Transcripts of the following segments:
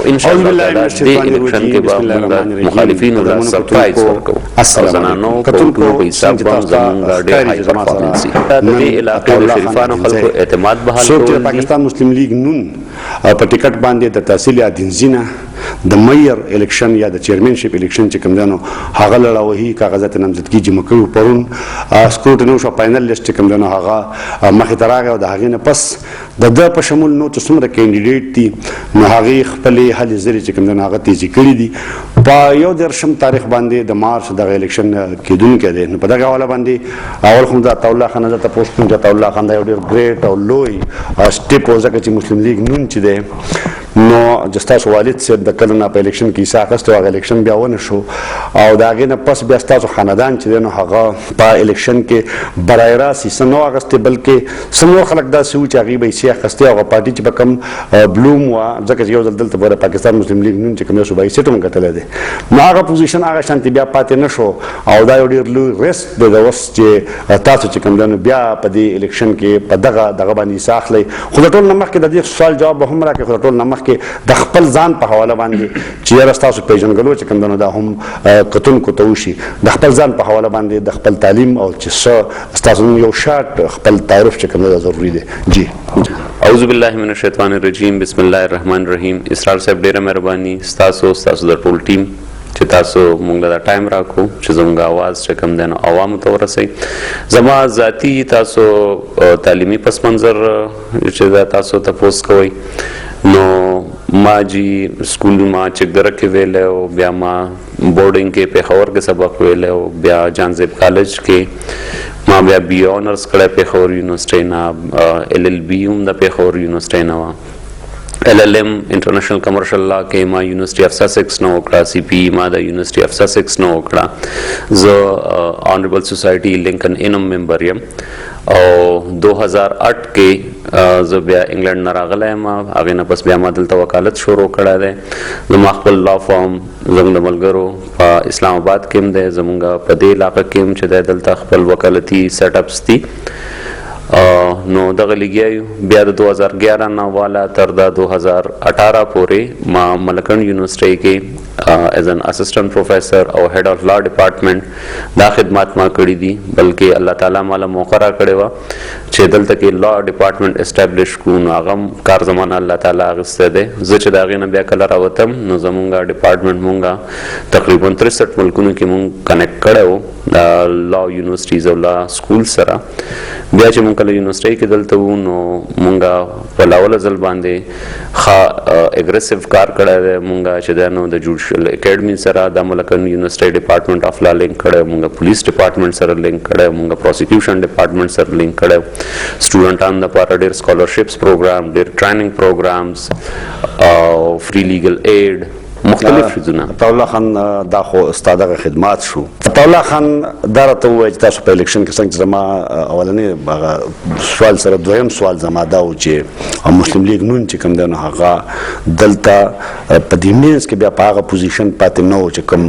ان شاء الله تعالی دې الیکشن کې به مخالفینو له سرپرایز ورکو او زنانو کوټونو په حساب باندې زمونږ ډېر هاي پرفارمنس دي د دې علاقې د شریفانو خلکو اعتماد بحال کول د پاکستان مسلم لیگ نون په ټیکټ باندې د تحصیل ادینزینه د میر الیکشن یا د چیرمنشپ الیکشن چې کوم دنو هغه لړاوهي کاغذات نامزدګي جمع کړو پرون سکروټینو شو فائنل لیست کوم دنو هغه مخې ته راغی او د هغې نه پس د په شمول نو چې څومره کینډیډیټ دي نو هغې خپلې هلې ځلې چې کوم دنو هغه تیزي کړي دي په 11 تاریخ باندې د مارچ دغه الیکشن کېدونکی دی نو په دغه حواله باندې اول خو د عطاالله خان زه تپوس کوم چې عطاالله خان دا یو ډېر ګریټ او لوی سټیپ و ځکه چې مسلم لیگ نون چې دی نو چې ستاسو والد صاحب د کله نه په الیکشن کې حصه اخیستی هغه الیکشن بیا ونه شو او د هغې نه پس بیا ستاسو خاندان چې دی نو هغه په الیکشن کې برای راست حصه نه اخیستی بلکې څه نور خلک داسې وو چې هغوی به حصې اخیستې هغه پارټي چې به کوم بلوم وه ځکه چې یو ځل دلته به پاکستان مسلم لیگ نون چې کوم یو صوبایي سیټ هم ګټلی دی نو هغه پوزیشن هغه شانتې بیا پاتې نه شو او دا یو ډېر لوی ریسک دی د اوس چې تاسو چې کوم دی نو بیا په دې الیکشن کې په دغه باندې حصه اخلئ خو د ټول نه مخکې د دې سوال جواب به هم راکړئ خو د ټول نه مخکې د خپل ځان په حواله باندې چې یاره ستاسو پیژنګلو چې کوم دی نو دا هم کتونکو ته وشي د خپل ځان په حواله باندې د خپل تعلیم او چې څه ستاسو یو شارټ خپل تعارف چې کوم دی دا ضروري دی جی اعوذ بالله من الشیطان الرجیم بسم الله الرحمن الرحیم اسرار صاحب ډیره مهرباني ستاسو د ټول ټیم چې تاسو مونږ ته ټایم راکو چې زموږ اواز چې کوم دی نو عوامو ته ورسوي زما ذاتي تاسو تعلیمي پس منظر چې دا تاسو تپوس کوئ نو ما جی سکول ما چکدره کې ویلی او بیا ما بورډینګ کې پېښور کې سبق ویلی او بیا جانزیب کالج کې ما بیا بی آنرز کړی پېښور یونیورسټۍ نه LLB هم د پېښور یونیورسټۍ نه وه LLM انټرنیشنل کمرشل لا کې ما یونیورسټي اف ساسیکس نه وکړه CPE ما د یونیورسټي اف ساسیکس نه وکړه زه آنریبل سوسایټي لنکن انم ممبر یم او 2008 کې زه بیا انګلند نه راغلی یم هغې نه پس بیا ما دلته وکالت شروع کړی دی زما خپل لا فارم زموږ د ملګرو په اسلام آباد کې هم دی زموږ په دې علاقه کې هم چې دی دلته خپل وکالتي سیټ اپس دي نو دغه لګیا یو بیا د 2011 نه والا تر د 2018 پورې ما ملکند یونیورسټۍ کې ایز ان اسسټنټ پروفیسر او هیډ اف لا ډپارټمنټ دا خدمات ما کړي دي بلکې الله تعالی مالا موقع را کړې وه چې دلته کې لا ډپارټمنټ اسټابلیش کړو نو هغه کار زمانه الله تعالی اخیستی دی زه چې د هغې نه بیا کله راوتم نو زمونږ ډپارټمنټ مونږ تقریبا 63 ملکونو کې مونږ کنیکټ کړی و د لا یونیورسټیز او لا سکول سره بیا چې مونږ کله یونیورسټۍ کې دلته وو نو مونږ په لاوله ځل باندې ښه اګریسیو کار کړی دی مونږ چې دی نو د جوډیشل اکیډمي سره د ملکند یونیورسټۍ ډپارټمنټ اف لا لینک کړی مونږ پولیس ډپارټمنټ سره لینک کړی مونږ پروسیکیوشن ډپارټمنټ سره لینک کړی سټوډنټانو دپاره ډېر سکالرشپس پروګرام ډېر ټریننګ پروګرامز او فری لیګل ایډ مختلف شیزونه عطاالله خان دا خو ستا دغه خدمات شو عطاالله خان دا راته ووایه چې تاسو په الیکشن کې څنګه چې زما اولنی سوال سره دویم سوال زما دا و چې مسلم لیگ نون چې کوم دی نو هغه دلته په دې مینځ کې بیا په هغه پوزیشن پاتې نه و چې کوم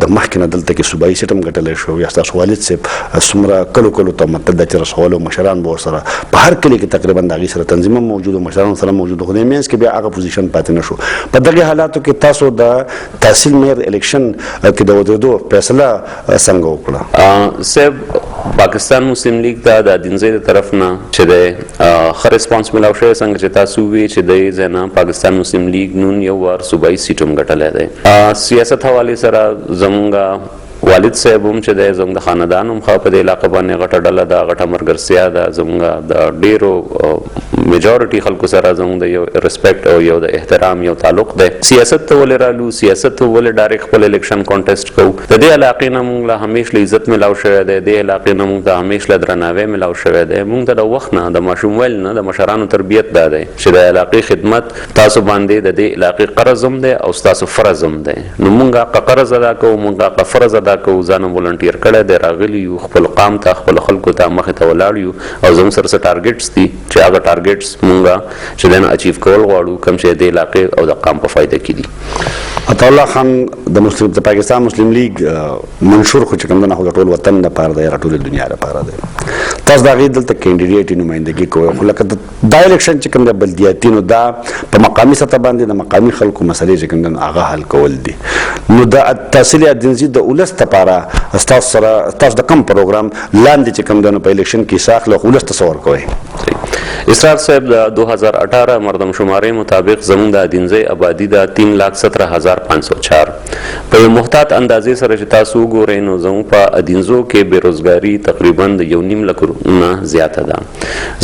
د مخکې نه دلته کې صوبایي سیټ هم ګټلی شو یا ستاسو والد صاحب څومره کلو ته مطلب دا چې رسولو مشران به ورسره په هر کلي کې تقریبا د هغې سره تنظیم هم موجود و مشرانو سره موجود و خو دې مینځ کې بیا هغه پوزیشن پاتې نه شو په دغې حالاتو کې تاسو د تحصیل میر الیکشن کې د ودرېدو فیصله څنګه وکړه صاحب پاکستان مسلم لیگ ته د دینزۍ د طرف نه چې دی ښه ریسپانس میلاو شوی څنګه چې تاسو وویې چې د ځای نه پاکستان مسلم لیگ نون یو وار صوبایي سیټ هم ګټلی دی سیاست حوالې سره زموږ والد صاحب هم چې دی زموږ د خاندان هم ښه په دې علاقه باندې غټه ډله ده غټه ملګرتیا ده زموږ د ډېرو میجورټي خلکو سره زموږ د یو ریسپیکټ او یو د احترام یو تعلق دی سیاست ته ولې رالو سیاست ته ولې ډایرکټ خپل الیکشن کانټیسټ کوو د دې علاقې نه موږ له همیش له عزت میلاو شوی دی دې علاقې نه موږ ته همیش له درناوی میلاو شوی دی موږ ته د وخت نه د ماشوم ویل نه د مشرانو تربیت دا دی چې د علاقې خدمت تاسو باندې د دې علاقې قرض هم دی او ستاسو فرض هم دی نو موږ هغه قرض ادا کوو موږ هغه فرض ادا کوو ځان ولنټیر کړی دی راغلي یو خپل قام ته خپل خلکو ته مخې ته ولاړ یو او زموږ سره څه ټارګېټس دي چې هغه ټارګېټس موږ چې دی نو اچیو کول غواړو کوم چې د علاقې او د قام په فایده کې دي عطاءالله خان د پاکستان مسلم لیگ منشور خو چې کوم نه د ټول وطن لپاره دی ټول دنیا لپاره دی تاسو دا غي دلته کینډیډیټ نمائندګي کوي خو لکه دا الیکشن چې کوم د بلدیاتي نو دا په مقامي سطح باندې د مقامي خلکو مسلې چې کوم نه هغه حل کول دي نو د تحصیل ادنزي د ولست لپاره تاسو سره تاسو د کوم پروګرام لاندې چې کوم د په الیکشن کې ساخله ولست تصور کوي اسرار صاحب د 2018 مردم شمارې مطابق زموږ د ادینځي آبادی د 3,17,504 په محتاط اندازې سره چې تاسو ګورئ نو زموږ په ادینځو کې بیروزګاری تقریبا د 1.5 لک نه زیاته ده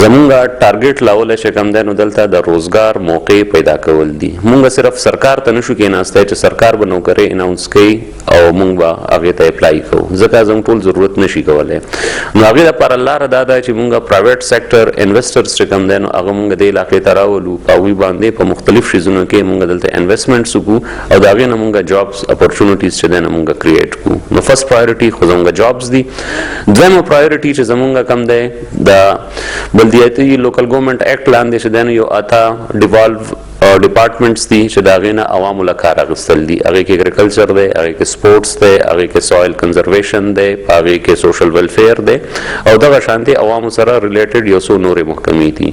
زموږ ټارګټ لاول چې کوم ده نو دلته د روزګار موقع پیدا کول دي موږ صرف سرکار ته نشو کېناسته چې سرکار به نوکري اناونس کوي او موږ به هغه ته اپلای کوو ځکه زموږ ټول ضرورت نشي کولای نو هغه لپاره لار دا ده چې موږ پرایویټ سېکټر انویسټرز کم دي نو هغه موږ د علاقې ته راولو او وی باندې په مختلف شیزونو کې موږ دلته انویسټمنټس وکړو او دا غي نه موږ جابز اپورچونټیز چې دنه موږ کریټ کوو نو فرست پرایورټي خو زموږ جابز دي دویمه پرایورټي چې زموږ کم دی د بلدیاتي لوکل ګورنمنت اکټ لاندې چې دنه یو اتا ډیوالو ډپارټمنټس دي چې دا غي نه عوامو لپاره غوښتل دي هغه کې اګریکلچر دی هغه کې سپورتس دی هغه کې سویل کنزرویشن دی هغه کې سوشل ویلفیر دی او دا شانتي عوامو سره ریلیټډ یو څو نورې محکمې دي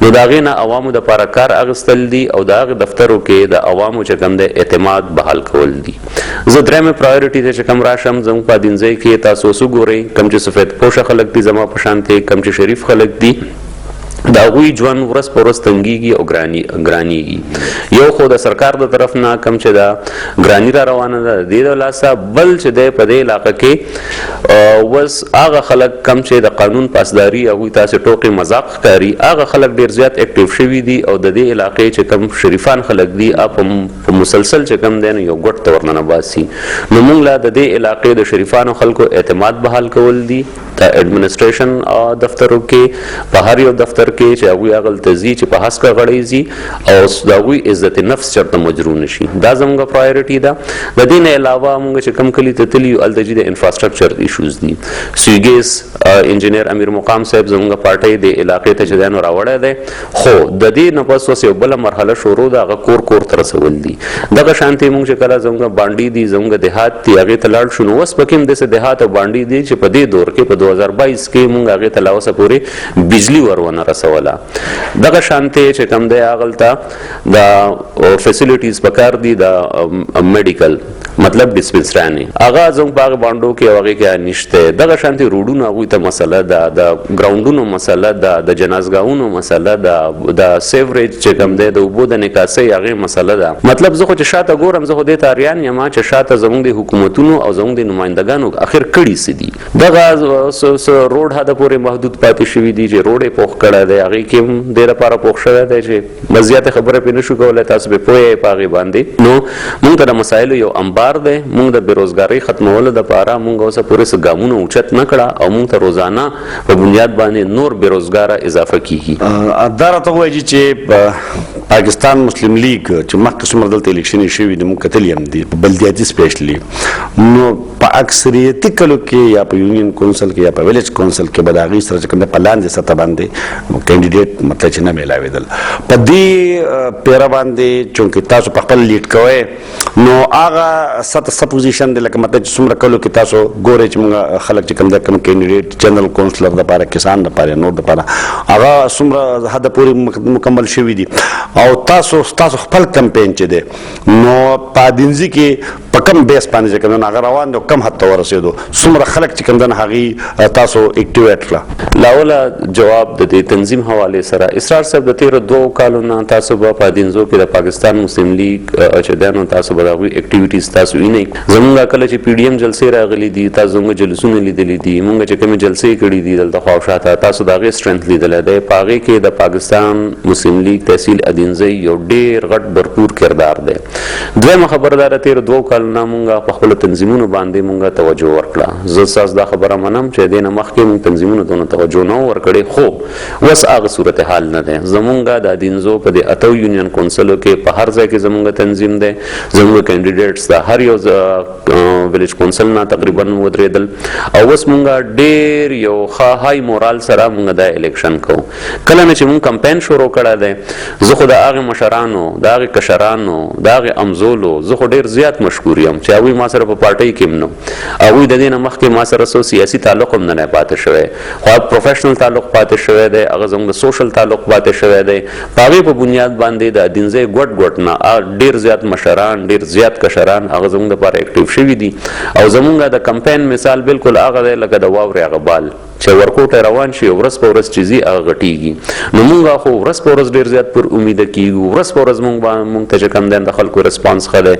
نو دا غي نه عوامو د لپاره کار اغستل دي او دا دفترو کې د عوامو چې کوم د اعتماد بحال کول دي زه درېمه پرایورټي چې کوم راشم زموږ په دینځي کې تاسو وګورئ کوم چې سفید پوشه خلک دي زما په شانتي کوم چې شریف خلک دي دا غوي ژوند ورس پرس تنګيږي او ګرانيږي یو خو د سرکار د طرف نه کم چې دا ګرانی را روانه ده د لاسه بل چې د په دې علاقې کې وس هغه خلک کم چې د قانون پاسداري او تاسو ټوکې مذاق کوي هغه خلک ډیر زیات اکټیو شوي دي او د دې علاقې چې کم شریفان خلک دي په مسلسل چې کم دین یو ګټ تورنه باسي نو موږ لا د دې علاقې د شریفانو خلکو اعتماد بحال کول دي د اډمنسټریشن دفترو کې په هر یو دفتر کې چې هغه اغل تزي چې په حسکه غړېږي او دا وی عزت نفس چرته مجرور نشي دا زموږه پرایورټي ده د دې نه علاوه موږ چې کم کلی ته تلی التجی د انفراستراکچر ایشوز دي سویګیس انجینیر امیر مقام صاحب زموږه پارټي د علاقې ته چې دانو راوړی دی خو د دې نه پس وس یو بل مرحله شروع ده هغه کور ته رسول دي دغه شانتي موږ چې کله زموږه باندې دي زموږه دهات دی هغه ته لاړ شو نو وس پکې د دهات او باندې دي چې په دې دور کې په 2022 کې موږ هغه ته لاوسه پورې بجلی ورونه رسوله دغه شانتي چې کوم دی هغه د فیسیلیټیز پکار دي د میډیکل مطلب ډیسپنسرانی هغه زموږ باغ باندې کې هغه کې نشته دغه شانتي روډونو هغه ته مسله ده د ګراوندونو مسله ده د جنازګاونو مسله ده د سیوریج چې کوم دی د وبو د نکاسي هغه مسله ده مطلب زه خو چې شاته ګورم زه خو د تاریان یم چې شاته زموږ د حکومتونو او زموږ د نمائندګانو اخر کړي سدي دغه روډ هدا پورې محدود پاتې شوی دي چې روډ پوخ کړه دی هغه کې ډیره لپاره پوخ شوی دی چې مزیات خبره پې نشو کولای تاسو به پوهه پاغي باندې نو موږ ته د مسایلو یو انبار دی موږ د بیروزګاری ختمولو لپاره موږ اوسه پوره سګامونه اوچت نه کړه او موږ ته روزانه په بنیاد باندې نور بیروزګار اضافه کیږي دا راته وایي چې پاکستان مسلم لیگ چې مخکې څومره دلته الیکشن شوي دي موږ کتلی هم دي په بلدیاتي سپیشلی نو په اکثریتي کلو کې یا په یونین کونسل کې یا په ویلیج کونسل کې به د هغې سره چې کوم دی په لاندې سطح باندې کینډیډیټ مطلب چې نه میلاوېدل په دې پیره باندې چونکې تاسو په خپل لیډ کوئ نو هغه څه پوزیشن دی لکه مطلب چې څومره کلو کې تاسو ګورئ چې موږ خلک چې کوم دی کوم کینډیډیټ جنرال کونسلر دپاره کسان دپاره نور دپاره هغه څومره حده پورې مکمل شوي دي او تاسو خپل کمپین چې دی نو په دینځي کې په کم بیس باندې چې کوم هغه روان دي کم حد ته ورسېدو څومره خلک چې کوم دنه هغې تاسو اکټیویټ کړه لاوله جواب د دې تنظیم حواله سره اسرار صاحب د 13 کالو نه تاسو په دینځو کې د پاکستان مسلم لیگ چې دانو تاسو به دغه اکټیویټیز تاسو وینئ زمونږ کله چې پی ډی ایم جلسې راغلي دي تاسو زموږ جلسونه لیدلې دي موږ چې کوم جلسې کړي دي دلته خواوشاته تاسو دغه سترنث لیدلې ده پاغه کې د پاکستان مسلم لیگ تحصیل ادینځي یو ډیر غټ برپور کردار دی دویمه خبردار 13 کال نه مونږه په خپل تنظیمونو باندې مونږه توجه ورکړه. زه تاسو دا خبره منم چې دینه مخکې مونږ تنظیمونو ته توجه نه ورکړې، خو وس هغه صورتحال نه ده. زمونږه د دینزو په د اتو یونین کونسلو کې په هر ځای کې زمونږه تنظیم ده. زمونږه کینډیډیټس د هر یو ویلیج کونسل نه تقریبا ودرېدل او وس مونږه ډېر یو ښه های مورال سره مونږه د الیکشن کوو. کله نه چې مونږ کمپاین شروع کړی دی، زه خو د هغې مشرانو، د هغې کشرانو، د هغې امزولو زه خو ډېر زیات مشکور یم چې هغوی ما سره په پارټۍ کې هم نه، هغوی د دې نه مخکې ما سره څو سیاسي تعلق هم نه پاتې شوی، خو هغه پروفیشنل تعلق پاتې شوی دی، هغه زموږ د سوشل تعلق پاتې شوی دی. په هغې په بنیاد باندې د دینځۍ ګوټ نه ډېر زیات مشران، ډېر زیات کشران هغه زموږ دپاره اکټیو شوي دي. او زموږ د کمپاین مثال بالکل هغه دی لکه د واورې هغه بال چې ورکوټه روان شي ورځ په ورځ چې ځي هغه غټېږي. نو مونږ خو ورځ په ورځ ډېر زیات پر امیده کېږو، ورځ په ورځ مونږ ته چې کم دی د خلکو ریسپانس ښه دی.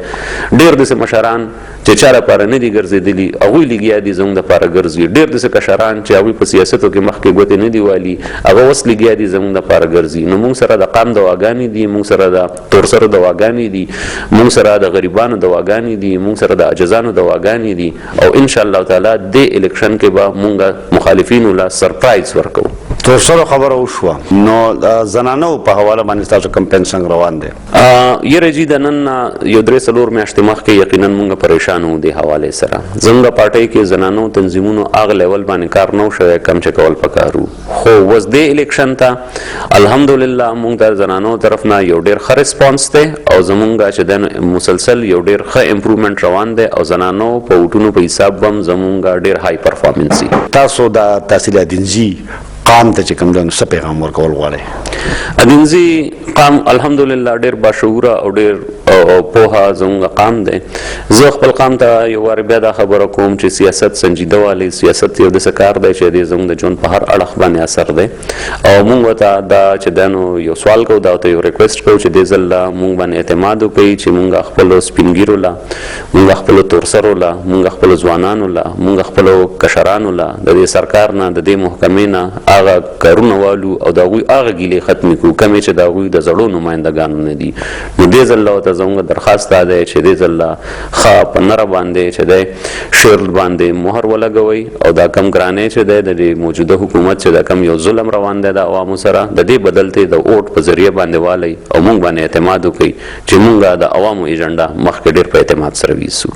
ډېر داسې مشران چې چا لپاره نه دي ګرځېدلي هغوی لګیا دي زموږ دپاره ګرځي. ډېر داسې کشران چې هغوی په سیاستو کې مخکې ګوتې نه دي والي هغه اوس لګیا دي زموږ دپاره ګرځي. نو مونږ سره د قام دواګانې دي، مونږ سره د تورسرو دواګانې دي، مونږ سره د غریبانو دواګانې دي، مونږ سره د عجزانو دواګانې دي. او انشاءالله تعالی د الیکشن کې به مونږ مخالفینو له سرپرایز ورکو. تورسرو خبره وشوه، نو زنانو په حواله باندې تاسو کمپاین څنګه روان دی؟ یره جی د نن یو 3-4 میاشتې مخکې یقینا مونږ پریشان وو د حوالې سره. زموږ پارټۍ کې زنانو تنظیمونو هغه لیول باندې کار نه شوی کم چې کول پکارو. خو وس د الیکشن ته الحمدلله مونږ د زنانو طرف نه یو ډېر ښه ریسپانس دی او زمونږ چې د مسلسل یو ډېر ښه امپروومنټ روان دی او زنانو په ووټونو په حساب هم زمونږ ډېر های پرفارمنس دی. تاسو د تحصیل دینځي قام ته چې کوم ځای څه پیغام ورکول غواړئ؟ دینځي قام الحمدلله ډېر باشعوره او ډېر پوهه زموږ قام دی. زه خپل قام ته یو وار بیا دا خبره کوم چې سیاست سنجیده والی، سیاست یو داسې کار دی چې د زموږ د ژوند په هر اړخ باندې اثر دی. او مونږ ورته دا چې دا نو یو سوال کوو، دا ورته یو ریکویسټ کوو چې دې ځل مونږ باندې اعتماد وکړي چې مونږ خپلو سپین ږیرو له، مونږ خپلو تورسرو له، مونږ خپلو ځوانانو له، مونږ خپلو کشرانو له د دې سرکار نه، د دې محکمې نه هغه کارونه والو او د هغوی هغه ګیلې ختمې کړو کومې چې د هغوی د زړو نمایندګانو نه دي. نو دې ځل ورته زموږ درخواست دا دی چې دې ځل ښه په نره باندې چې دی شیر باندې مهر ولګوئ او دا کم ګرانۍ چې دی د دې موجوده حکومت چې دا کم یو ظلم روان دی د عوامو سره، د دې بدل ته د اوټ په ذریعه باندې والی او مونږ باندې اعتماد وکړي چې مونږ د عوامو ایجنډا مخکې ډېر په اعتماد سره ویسو.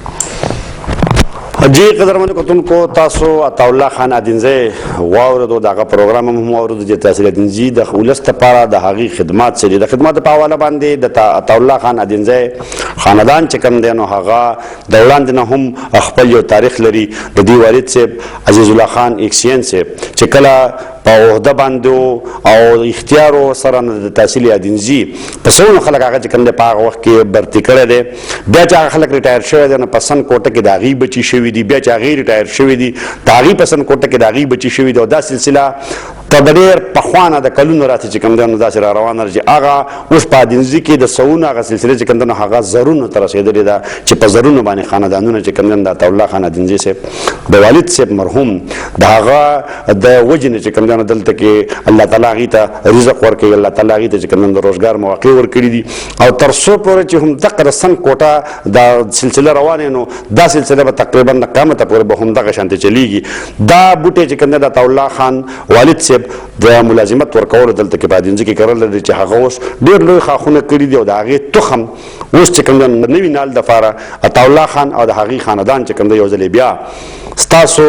جی قدرمنو کتونکو، تاسو عطاالله خان ادینځی واوردو، دغه پروګرام هم واوردو چې تحصیل ادینځي د ولس لپاره د هغې خدمات څه دي. د خدماتو په حواله باندې د عطاالله خان ادینځی خاندان چې کوم دی نو هغه د وړاندې نه هم خپل یو تاریخ لري. د دې والد صاحب عزیز الله خان ایکسین صاحب چې کله په عهده باندې او اختیار سره د تحصیل ادینځي په څومره خلک هغه چې کوم دی په هغه وخت کې برتي کړی دی، بیا چې هغه خلک ریټایر شوی دی نو په سن کوټه کې د هغې بچي شوي دي، بیا چې هغې ریټایر شوي دي د هغې په سن کوټه کې د هغې بچي شوي دي. او دا سلسله ته د ډېر پخوانه د کلونو راځي چې کوم دی نو داسې را روانه ده چې هغه اوس په ادینځي کې د سوونه هغه سلسله چې کوم دی نو هغه زرونو ته رسېدلې ده چې په زرونو باندې خاندانونه چې کوم دی د عطاالله خان ادینځي صاحب د والد صاحب مرحوم د هغه د وجې نه چې کوم دی نو دلته کې الله تعالی هغې ته رزق ورکوي، الله تعالی هغې ته چې کوم دی د روزګار مواقع ورکړي دي. او تر څو پورې چې هم دغه د سن کوټه دا سلسله روانه نو دا سلسله به تقریبا د قیامته پورې به هم دغه شانتې چلیږي. دا بوټی چې کوم دی د عطاالله خان والد صاحب د ملازمت ورکولو دلته کې په ادینځي کې کرل لري چې هغه اوس ډېر لوی ښاخونه کړي دي او د هغې تخم اوس چې کوم دی نوي نال دپاره عطاالله خان او د هغې خاندان چې کوم دی یو ځلې بیا ستاسو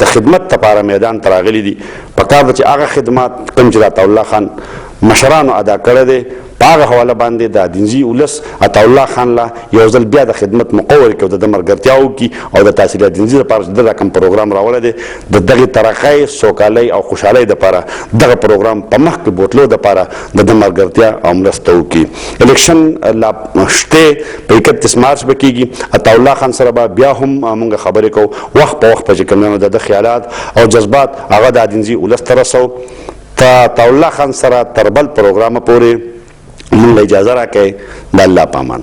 د خدمت لپاره میدان ته راغلي دي. پکار ده چې هغه خدمات کوم چې د عطاالله خان مشرانو ادا کړی دی په هغه حواله باندې د ادینځي ولس عطاالله خان له یو ځل بیا د خدمت موقع ورکړي او د ده ملګرتیا وکړي او د تحصیل ادینځي لپاره چې دا کوم پروګرام راوړی دی د دغې ترقۍ، سوکالۍ او خوشحالۍ دپاره دغه پروګرام په مخکې بوتلو دپاره د ده ملګرتیا او مرسته وکړي. الیکشن لا شته په 31 مارچ به کېږي. عطاالله خان سره به بیا هم موږ خبرې کوو، وخت په وخت په چې کوم دی نو د ده خیالات او جذبات هغه د ادینځي ولس ته رسوو. عطاالله خان سره تر بل پروګرامه پورې مونږ اجازه راکړئ. د الله په امان.